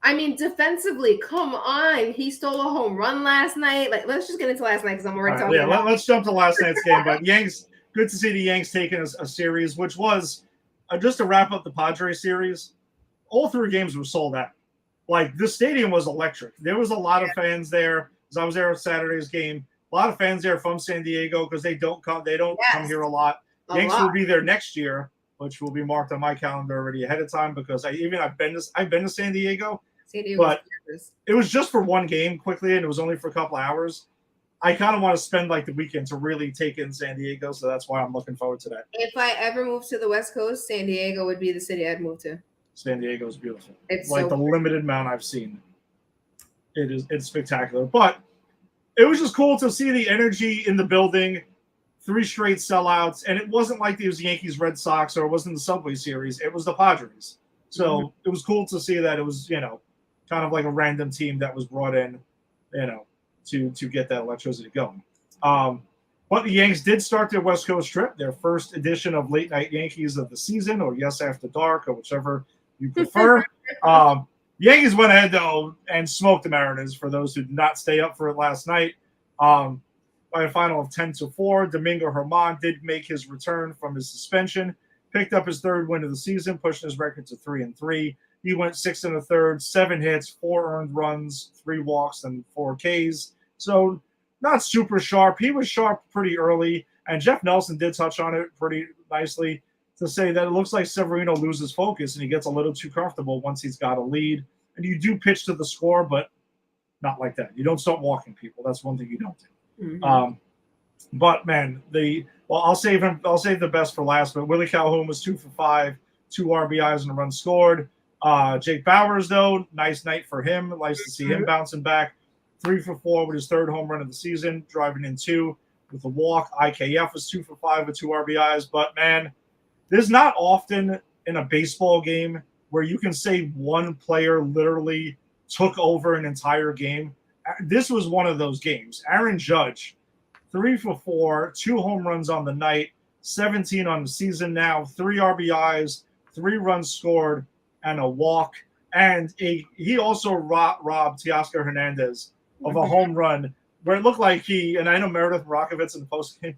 Speaker 2: And defensively, come on. He stole a home run last night. Like, let's just get into last night because I'm already talking about
Speaker 4: let's jump to last night's game. But Yanks, good to see the Yanks taking a series, which was, just to wrap up the Padres series, all 3 games were sold out. Like, the stadium was electric. There was a lot of fans there, because I was there at Saturday's game. A lot of fans there from San Diego because they don't come here a lot. Yanks will be there next year, which will be marked on my calendar already ahead of time, because I've been to San Diego, but it was just for one game quickly, and it was only for a couple hours. I kind of want to spend like the weekend to really take in San Diego, so that's why I'm looking forward to that.
Speaker 2: If I ever moved to the West Coast, San Diego would be the city I'd move to.
Speaker 4: San Diego is beautiful.
Speaker 2: It's
Speaker 4: like
Speaker 2: so
Speaker 4: the
Speaker 2: pretty.
Speaker 4: Limited amount I've seen. It's spectacular, but it was just cool to see the energy in the building. 3 straight sellouts, and it wasn't like it was Yankees Red Sox or it wasn't the Subway Series. It was the Padres. So It was cool to see that it was, kind of like a random team that was brought in, to get that electricity going. But the Yanks did start their West Coast trip, their first edition of Late Night Yankees of the season, or Yes After Dark, or whichever you prefer. Yankees went ahead, though, and smoked the Mariners, for those who did not stay up for it last night. By a final of 10-4, Domingo Germán did make his return from his suspension, picked up his 3rd win of the season, pushing his record to 3-3. He went 6 1/3, 7 hits, 4 earned runs, 3 walks, and 4 Ks. So not super sharp. He was sharp pretty early, and Jeff Nelson did touch on it pretty nicely to say that it looks like Severino loses focus and he gets a little too comfortable once he's got a lead. And you do pitch to the score, but not like that. You don't start walking people. That's one thing you don't do.
Speaker 2: Mm-hmm.
Speaker 4: But man, I'll save the best for last. But Willie Calhoun was 2 for 5, 2 RBIs and a run scored. Jake Bauers, though, nice night for him. Nice to see him bouncing back. 3 for 4 with his 3rd home run of the season, driving in 2 with a walk. IKF was 2 for 5 with 2 RBIs. But man, there's not often in a baseball game where you can say one player literally took over an entire game. This was one of those games. Aaron Judge, 3 for 4, 2 home runs on the night, 17 on the season now, 3 RBIs, 3 runs scored, and a walk. And he also robbed Teoscar Hernandez of a home run where it looked like and I know Meredith Marakovitz in the post-game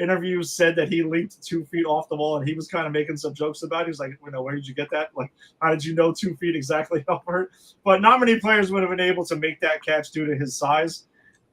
Speaker 4: interview said that he leaped 2 feet off the wall, and he was kind of making some jokes about it. He was like, where did you get that? Like, how did you know 2 feet exactly over it? But not many players would have been able to make that catch due to his size.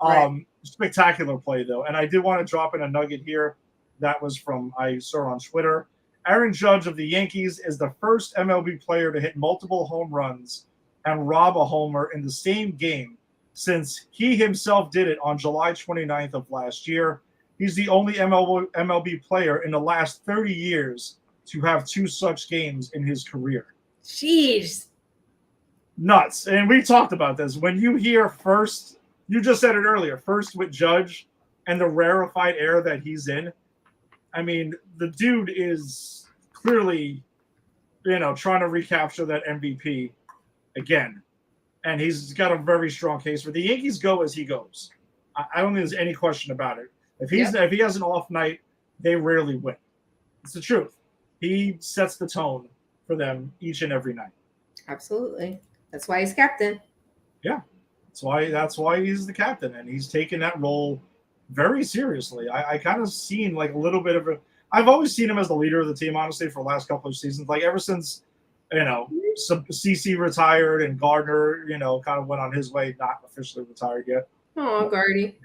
Speaker 4: Right. Spectacular play, though. And I did want to drop in a nugget here that was I saw on Twitter. Aaron Judge of the Yankees is the first MLB player to hit multiple home runs and rob a homer in the same game since he himself did it on July 29th of last year. He's the only MLB player in the last 30 years to have 2 such games in his career.
Speaker 2: Jeez.
Speaker 4: Nuts. And we talked about this. When you hear first, you just said it earlier, first with Judge and the rarefied air that he's in. I mean, the dude is clearly, trying to recapture that MVP again. And he's got a very strong case for the Yankees. Go as he goes. I don't think there's any question about it. If he has an off night, they rarely win. It's the truth. He sets the tone for them each and every night.
Speaker 2: Absolutely. That's why he's captain.
Speaker 4: Yeah. That's why he's the captain, and he's taken that role very seriously. I kind of seen like a little bit of I've always seen him as the leader of the team, honestly, for the last couple of seasons. Like ever since, CC retired and Gardner, kind of went on his way, not officially retired yet.
Speaker 2: Oh, Gardy.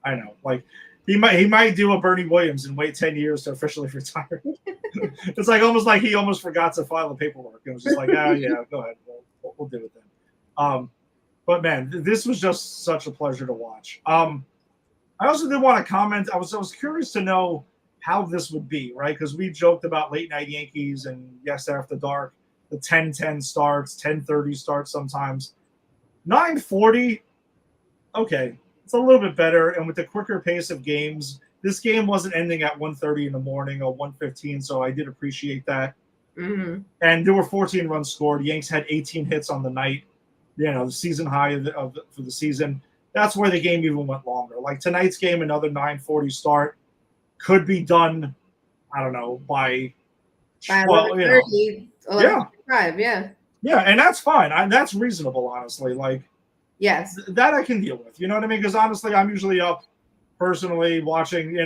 Speaker 4: I know. Like he might do a Bernie Williams and wait 10 years to officially retire. It's like almost like he almost forgot to file the paperwork. It was just like, yeah, go ahead. We'll do it then. But man, this was just such a pleasure to watch. I also did want to comment. I was curious to know how this would be, right? Because we joked about Late Night Yankees and Yes After Dark, the 10:10 starts, 10:30 starts sometimes. 9:40, okay, it's a little bit better. And with the quicker pace of games, this game wasn't ending at 1:30 in the morning or 1:15, so I did appreciate that.
Speaker 2: Mm-hmm.
Speaker 4: And there were 14 runs scored. Yanks had 18 hits on the night, the season high for the season. That's where the game even went longer. Like tonight's game, another 9:40 start could be done, I don't know, by
Speaker 2: By
Speaker 4: 12,
Speaker 2: 11:30,
Speaker 4: yeah,
Speaker 2: 11:55, yeah.
Speaker 4: yeah, and that's fine. That's reasonable, honestly. Like
Speaker 2: Yes.
Speaker 4: that I can deal with. You know what I mean? Because honestly, I'm usually up personally watching,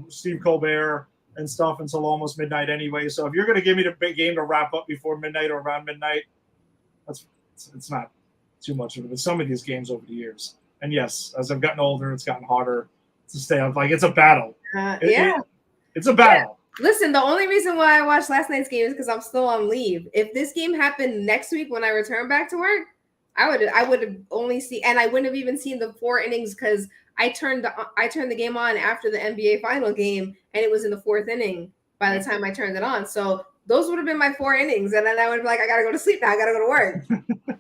Speaker 4: Steve Colbert and stuff until almost midnight anyway. So if you're going to give me the big game to wrap up before midnight or around midnight, it's not too much of it. But some of these games over the years, and yes, as I've gotten older, it's gotten harder to stay up. Like it's a battle.
Speaker 2: Yeah.
Speaker 4: It's a battle.
Speaker 2: Listen, the only reason why I watched last night's game is because I'm still on leave. If this game happened next week when I return back to work, I would have only seen, and I wouldn't have even seen the 4 innings because I turned the game on after the NBA final game, and it was in the 4th inning by the time I turned it on. So those would have been my 4 innings, and then I would be like, I gotta go to sleep now. I gotta go to work.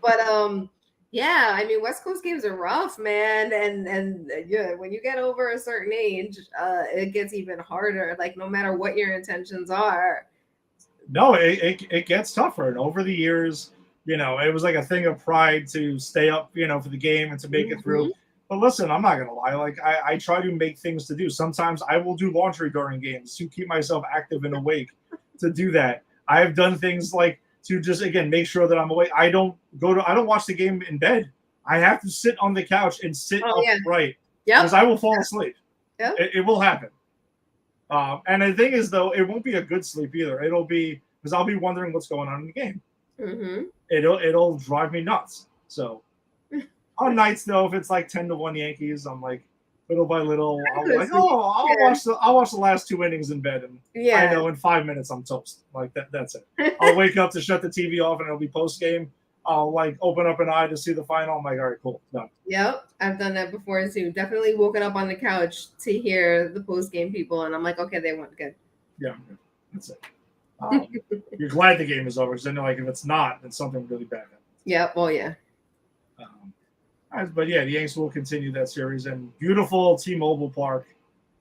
Speaker 2: But yeah, I mean, West Coast games are rough, man, and yeah, when you get over a certain age, it gets even harder. Like no matter what your intentions are.
Speaker 4: No, it gets tougher, and over the years, it was like a thing of pride to stay up, for the game and to make it through. But listen, I'm not gonna lie. Like I try to make things to do. Sometimes I will do laundry during games to keep myself active and awake. To do that, I have done things like to just again make sure that I'm awake. I don't watch the game in bed. I have to sit on the couch and sit upright because I will fall asleep.
Speaker 2: Yep.
Speaker 4: It will happen. And the thing is, though, it won't be a good sleep either. It'll be because I'll be wondering what's going on in the game.
Speaker 2: Mm-hmm.
Speaker 4: It'll drive me nuts. So on nights though, if it's like 10-1 Yankees, I'm like little by little, I'm like, I'll watch the last 2 innings in bed, and I know in 5 minutes I'm toast. Like that's it. I'll wake up to shut the TV off, and it'll be post game. I'll like open up an eye to see the final. I'm like, all right, cool, done.
Speaker 2: Yep, I've done that before too. Definitely woken up on the couch to hear the post game people, and I'm like, okay, they went good.
Speaker 4: Yeah, that's it. You're glad the game is over because then, like, if it's not, then something really bad happens.
Speaker 2: Yeah, well, yeah.
Speaker 4: But yeah, the Yankees will continue that series, and beautiful T-Mobile Park.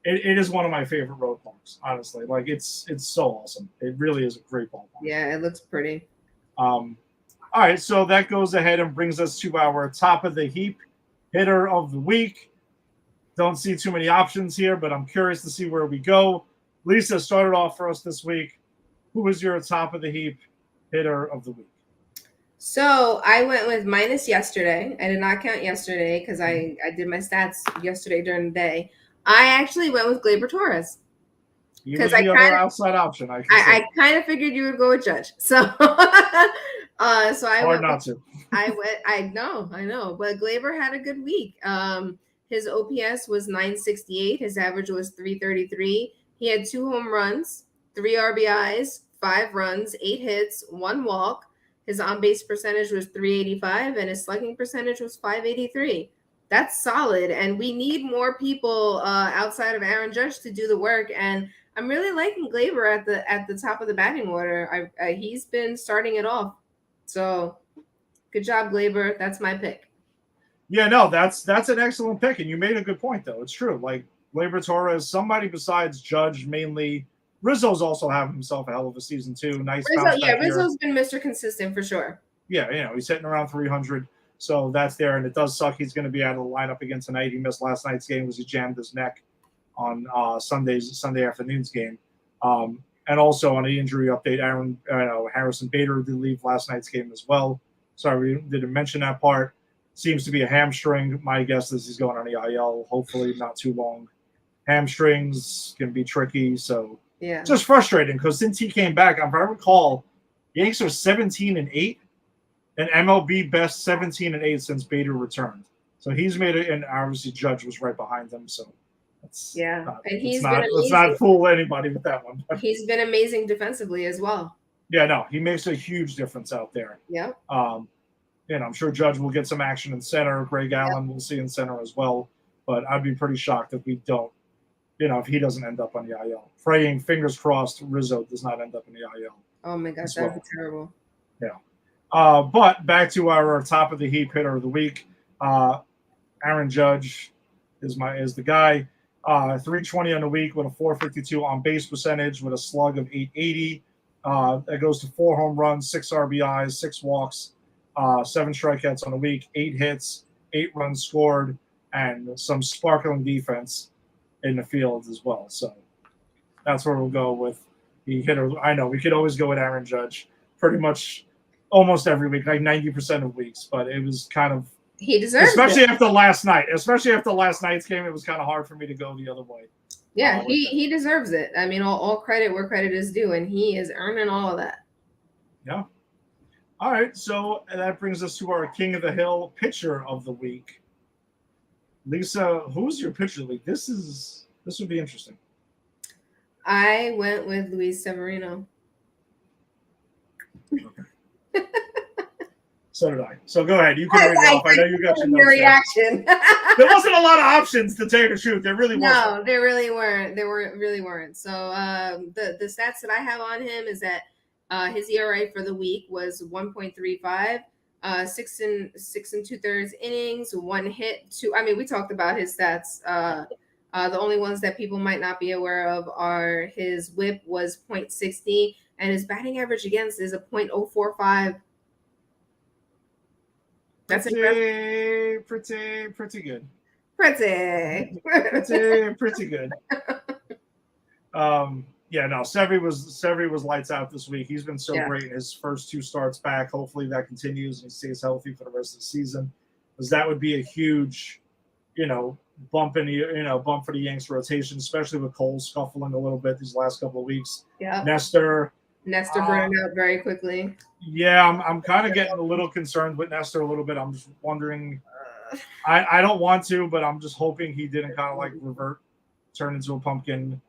Speaker 4: It is one of my favorite road parks, honestly. Like it's so awesome. It really is a great ballpark.
Speaker 2: Yeah, it looks pretty.
Speaker 4: All right, so that goes ahead and brings us to our top of the heap hitter of the week. Don't see too many options here, but I'm curious to see where we go. Lyssa started off for us this week. Who was your top of the heap hitter of the week?
Speaker 2: So I went with minus yesterday. I did not count yesterday because I did my stats yesterday during the day. I actually went with Gleyber Torres.
Speaker 4: Because the other outside option.
Speaker 2: I kind of figured you would go with Judge. So so I
Speaker 4: hard not to.
Speaker 2: I know. But Gleyber had a good week. His OPS was 968. His average was 333. He had 2 home runs, 3 RBIs, 5 runs, 8 hits, 1 walk. His on-base percentage was 385, and his slugging percentage was 583. That's solid, and we need more people outside of Aaron Judge to do the work. And I'm really liking Gleyber at the top of the batting order. He's been starting it off, so good job, Gleyber. That's my pick.
Speaker 4: Yeah, no, that's an excellent pick, and you made a good point though. It's true. Like Gleyber Torres, somebody besides Judge mainly. Rizzo's also having himself a hell of a season too. Nice.
Speaker 2: Rizzo's been Mr. Consistent for sure.
Speaker 4: Yeah, he's hitting around 300, so that's there, and it does suck. He's going to be out of the lineup again tonight. He missed last night's game because he jammed his neck on Sunday afternoon's game, and also on the injury update, Harrison Bader did leave last night's game as well. Sorry, we didn't mention that part. Seems to be a hamstring. My guess is he's going on the IL. Hopefully, not too long. Hamstrings can be tricky, so.
Speaker 2: Yeah.
Speaker 4: Just frustrating because since he came back, if I recall, Yankees are 17-8, and MLB best 17-8 since Bader returned. So he's made it, and obviously Judge was right behind him. So let's not fool anybody with that one.
Speaker 2: He's been amazing defensively as well.
Speaker 4: Yeah, no, he makes a huge difference out there.
Speaker 2: Yeah.
Speaker 4: I'm sure Judge will get some action in center. Greg Allen we'll see in center as well. But I'd be pretty shocked if we don't. If he doesn't end up on the IL. Praying, fingers crossed, Rizzo does not end up in the IL.
Speaker 2: Oh, my gosh, that would be terrible.
Speaker 4: Yeah. But back to our top of the heap hitter of the week. Aaron Judge is the guy. 320 on the week with a 452 on-base percentage with a slug of 880. That goes to 4 home runs, 6 RBIs, 6 walks, 7 strikeouts on the week, 8 hits, 8 runs scored, and some sparkling defense in the field as well. So that's where we'll go with He hit a, I know we could always go with Aaron Judge pretty much almost every week, like 90% of weeks, but it was kind of,
Speaker 2: He deserves
Speaker 4: especially
Speaker 2: it.
Speaker 4: after last night, especially after last night's game, it was kind of hard for me to go the other way.
Speaker 2: Yeah,
Speaker 4: with
Speaker 2: he deserves it. I mean, all credit where credit is due, and he is earning all of that.
Speaker 4: Yeah. All right, so that brings us to our King of the Hill pitcher of the week. Lyssa, who's your pitcher of the week? This would be interesting.
Speaker 2: I went with Luis Severino.
Speaker 4: Okay. So did I. So go ahead. You can read it off. I know you got your notes
Speaker 2: reaction.
Speaker 4: There wasn't a lot of options to tell you the truth. There really wasn't.
Speaker 2: No, there really weren't. Really weren't. So the stats that I have on him is that his ERA for the week was 1.35, 6 and 2/3 innings, 1 hit, 2. I mean, we talked about his stats. The only ones that people might not be aware of are his WHIP was 0.60 and his batting average against is a 0.045. That's
Speaker 4: pretty good.
Speaker 2: pretty good.
Speaker 4: Pretty good. Yeah, no, Sevy was lights out this week. He's been so great in his first 2 starts back. Hopefully that continues and he stays healthy for the rest of the season, because that would be a huge, bump for the Yanks rotation, especially with Cole scuffling a little bit these last couple of weeks.
Speaker 2: Yeah,
Speaker 4: Nestor
Speaker 2: burned out very quickly.
Speaker 4: Yeah, I'm kind of getting a little concerned with Nestor a little bit. I'm just wondering. I don't want to, but I'm just hoping he didn't kind of like turn into a pumpkin,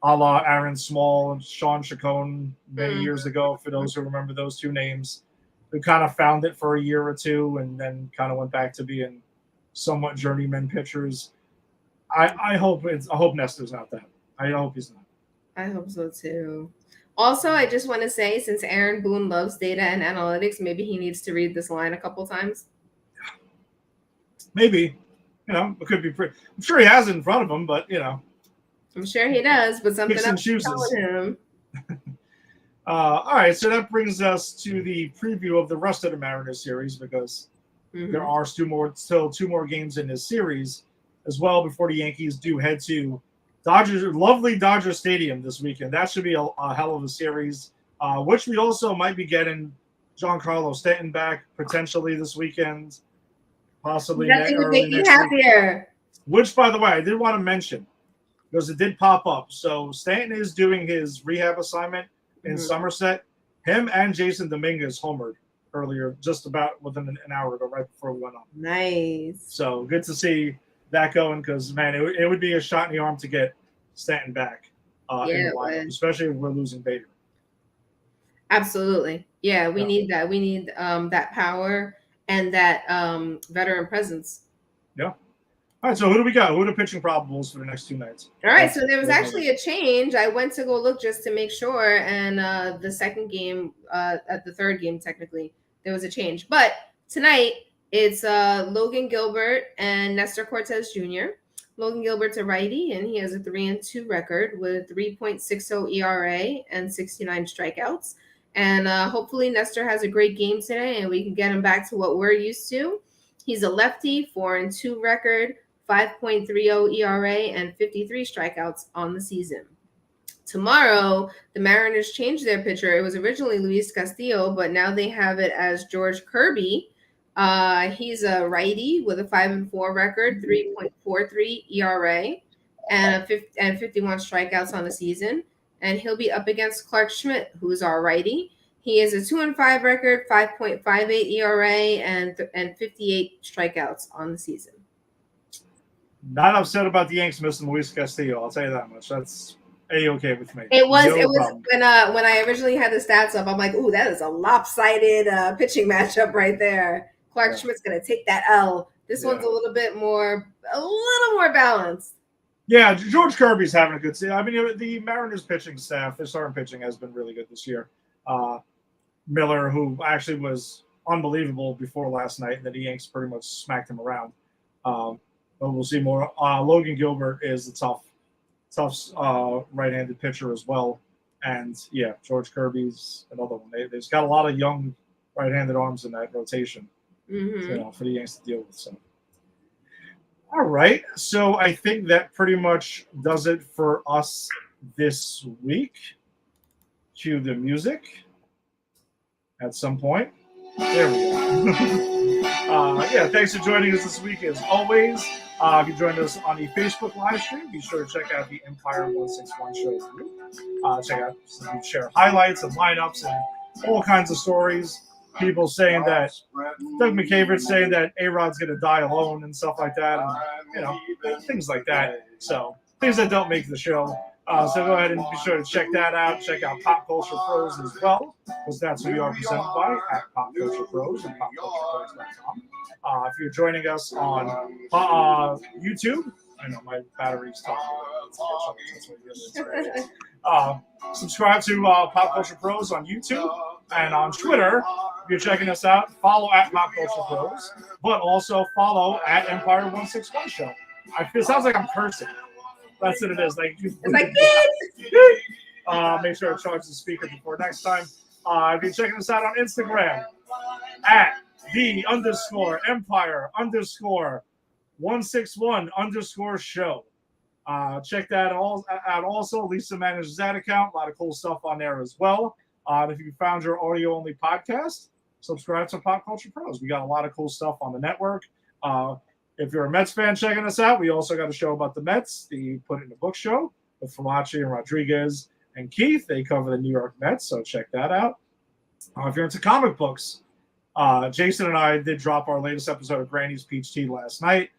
Speaker 4: a la Aaron Small and Sean Chacon many years ago. For those who remember those 2 names, who kind of found it for a year or 2 and then kind of went back to being somewhat journeyman pitchers. I hope Nestor's not that. I hope he's not.
Speaker 2: I hope so too. Also, I just want to say, since Aaron Boone loves data and analytics, maybe he needs to read this line a couple times.
Speaker 4: Maybe. It could be pretty. I'm sure he has it in front of him, but
Speaker 2: I'm sure he does, but something else is telling him.
Speaker 4: All right, so that brings us to the preview of the rest of the Mariners series, because there are still 2 more games in this series as well before the Yankees do head to lovely Dodger Stadium this weekend. That should be a hell of a series, which we also might be getting Giancarlo Stanton back potentially this weekend, possibly early next week. Which, by the way, I did want to mention, because it did pop up. So Stanton is doing his rehab assignment in Somerset. Him and Jason Dominguez homered earlier, just about within an hour ago, right before we went on.
Speaker 2: Nice.
Speaker 4: So good to see that going, because man, it would be a shot in the arm to get Stanton back in the lineup, especially if we're losing Bader.
Speaker 2: Absolutely, yeah. We need that. We need that power and that veteran presence.
Speaker 4: Yeah. All right. So who do we got? Who are the pitching probables for the next 2 nights?
Speaker 2: All right. So there was actually a change. I went to go look just to make sure, and the second game, at the third game, technically, there was a change. But tonight, it's Logan Gilbert and Nestor Cortez Jr. Logan Gilbert's a righty, and he has a 3-2 record with 3.60 ERA and 69 strikeouts. And hopefully Nestor has a great game today, and we can get him back to what we're used to. He's a lefty, 4-2 record, 5.30 ERA, and 53 strikeouts on the season. Tomorrow, the Mariners changed their pitcher. It was originally Luis Castillo, but now they have it as George Kirby. He's a righty with a 5-4 record, 3.43 ERA, and 51 strikeouts on the season. And he'll be up against Clark Schmidt, who's our righty. He has a 2-5 record, 5.58 ERA, and 58 strikeouts on the season.
Speaker 4: Not upset about the Yanks missing Luis Castillo. I'll tell you that much. That's A-okay with me.
Speaker 2: It was when I originally had the stats up, I'm like, ooh, that is a lopsided pitching matchup right there. Clark Schmidt's going to take that L. This one's a little more balanced.
Speaker 4: Yeah, George Kirby's having a good season. I mean, the Mariners pitching staff, their starting pitching has been really good this year. Miller, who actually was unbelievable before last night, and then the Yanks pretty much smacked him around. But we'll see more. Logan Gilbert is a tough right-handed pitcher as well. And, yeah, George Kirby's another one. They've got a lot of young right-handed arms in that rotation for the Yanks to deal with. So. All right. So I think that pretty much does it for us this week. cue the music at some point. There we go. Yeah, thanks for joining us this week as always. If you joined us on the Facebook live stream, be sure to check out the Empire 161 show group. Check out, we share highlights and lineups and all kinds of stories. People saying that Doug McCaver's saying that A-Rod's going to die alone and stuff like that, and things like that. So things that don't make the show. So go ahead and be sure to check that out. Check out Pop Culture Pros as well, because that's who we are presented by at Pop Culture Pros and popculturepros.com. If you're joining us on YouTube, I know my battery's talking. Subscribe to Pop Culture Pros on YouTube and on Twitter. If you're checking us out, follow at Pop Culture Pros, but also follow at Empire 161 Show. It sounds like I'm cursing. That's what it is.
Speaker 2: It's like
Speaker 4: make sure to charge the speaker before next time. If you're checking us out on Instagram, at the _Empire _161 show. Check that out also. Lyssa manages that account. A lot of cool stuff on there as well. If you found your audio-only podcast, subscribe to Pop Culture Pros. We got a lot of cool stuff on the network. If you're a Mets fan checking us out, we also got a show about the Mets, the Put It in the Book show with Falachi and Rodriguez and Keith. They cover the New York Mets, so check that out. If you're into comic books, Jason and I did drop our latest episode of Granny's Peach Tea last night.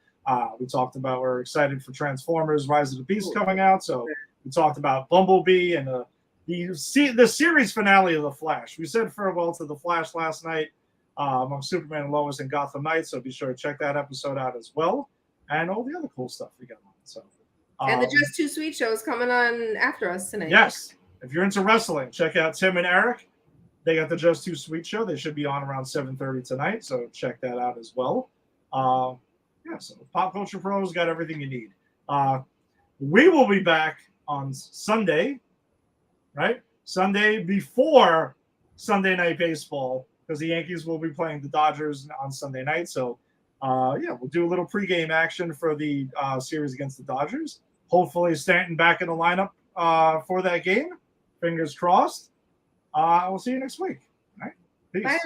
Speaker 4: We talked about we're excited for Transformers Rise of the Beast coming out, so we talked about Bumblebee and the series finale of The Flash. We said farewell to The Flash last night. Among Superman and Lois and Gotham Knights, so be sure to check that episode out as well, and all the other cool stuff we got on. So,
Speaker 2: and the Just Too Sweet show is coming on after us tonight.
Speaker 4: Yes, if you're into wrestling, check out Tim and Eric. They got the Just Too Sweet show. They should be on around 7:30 tonight, so check that out as well. So Pop Culture Pros got everything you need. We will be back on Sunday, right? Sunday before Sunday Night Baseball, because the Yankees will be playing the Dodgers on Sunday night. So, we'll do a little pregame action for the series against the Dodgers. Hopefully, Stanton back in the lineup for that game. Fingers crossed. We'll see you next week. All right? Peace.
Speaker 2: Bye.